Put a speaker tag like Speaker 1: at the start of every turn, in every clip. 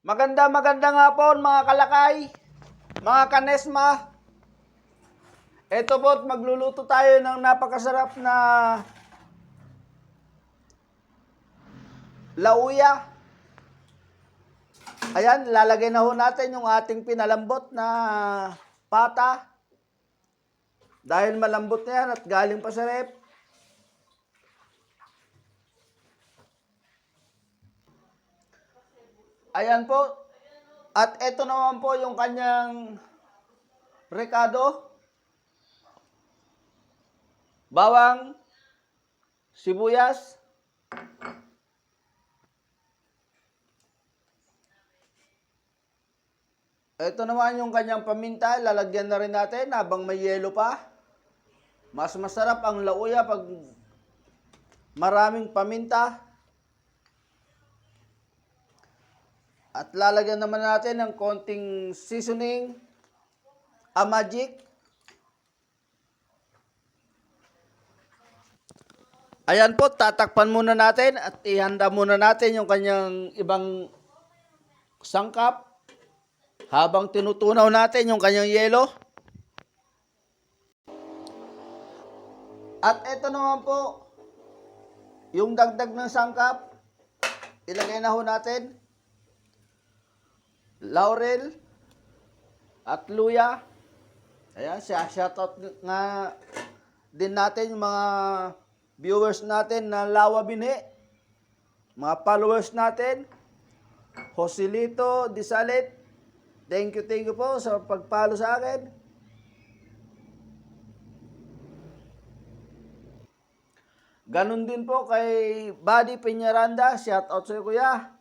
Speaker 1: Magandang hapon mga kalakay, mga kanesma. Ito po't magluluto tayo ng napakasarap na lauya. Ayan, lalagay na ho natin yung ating pinalambot na pata. Dahil malambot na yan at galing pa sa rep. Ayan po. At ito naman po yung kanyang rekado. Bawang, sibuyas, ito naman yung kanyang paminta, lalagyan na rin natin habang may yelo pa. Mas masarap ang lauya pag maraming paminta. At lalagyan naman natin ng konting seasoning, magic. Ayan po, tatakpan muna natin at ihanda muna natin yung kanyang ibang sangkap habang tinutunaw natin yung kanyang yelo. At ito naman po, yung dagdag ng sangkap, ilagay na ho natin. Laurel at luya. Ayan, shoutout nga din natin yung mga viewers natin na Lawa Binhi. Mga followers natin. Joselito Disalit. Thank you po sa pagpalo sa akin. Ganon din po kay Buddy Peñaranda. Shoutout sa iyo, kuya.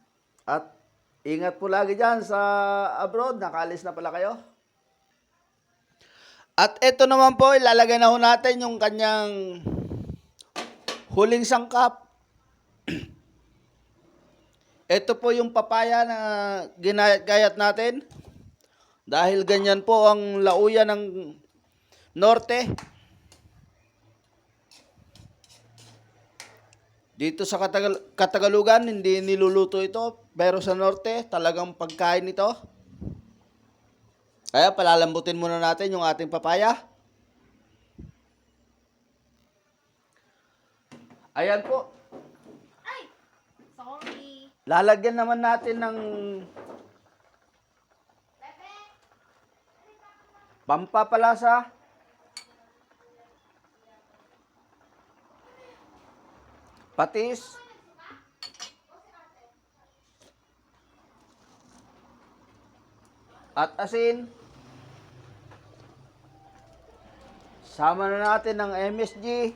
Speaker 1: At ingat po lagi dyan sa abroad. Nakaalis na pala kayo. At ito naman po, ilalagay na ho natin yung kanyang huling sangkap. Ito po yung papaya na ginagayat natin. Dahil ganyan po ang lauya ng norte. Dito sa Katagalugan, hindi niluluto ito. Pero sa norte, talagang pagkain ito. Kaya palalambutin muna natin yung ating papaya. Ayan po.
Speaker 2: Ay! Sorry.
Speaker 1: Lalagyan naman natin ng pampapalasa. Patis. At asin. Sama na natin ng MSG.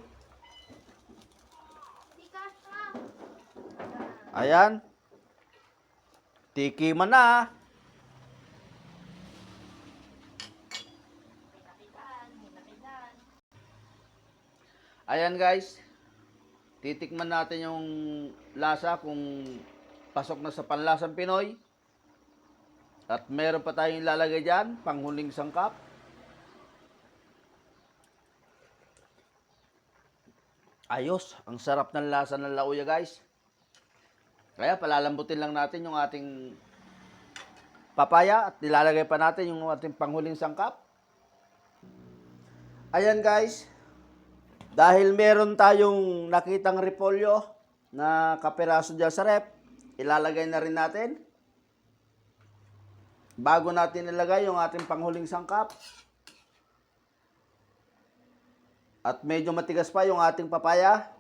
Speaker 1: Ayan. Tikiman na. Ayan guys. Titikman natin yung lasa kung pasok na sa panlasang Pinoy. At meron pa tayong ilalagay dyan, panghuling sangkap. Ayos, ang sarap ng lasa ng lauya guys. Kaya palalambutin lang natin yung ating papaya at nilalagay pa natin yung ating panghuling sangkap. Ayan guys. Dahil meron tayong nakitang repolyo na kapiraso dyan sa rep, ilalagay na rin natin. Bago natin ilagay yung ating panghuling sangkap. At medyo matigas pa yung ating papaya.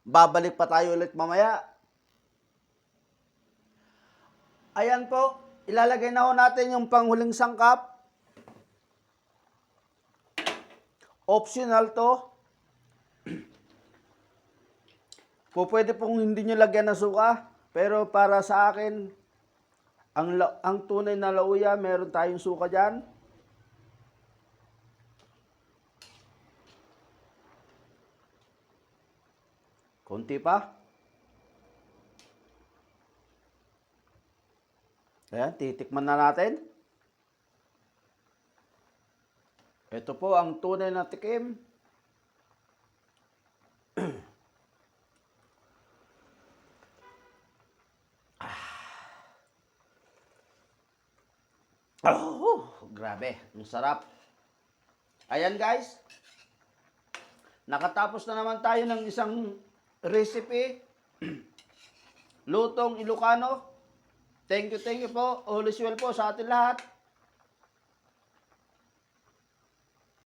Speaker 1: Babalik pa tayo ulit mamaya. Ayan po, ilalagay na ho natin yung panghuling sangkap. Optional to. Pwede pong hindi nyo lagyan ng suka, pero para sa akin, ang tunay na lauya, meron tayong suka dyan. Konti pa. Ayan, titikman na natin. Ito po ang tunay na tikim. Oh, grabe. Ang sarap. Ayan guys. Nakatapos na naman tayo ng isang recipe. Lutong Ilocano. Thank you po. All is well po sa atin lahat.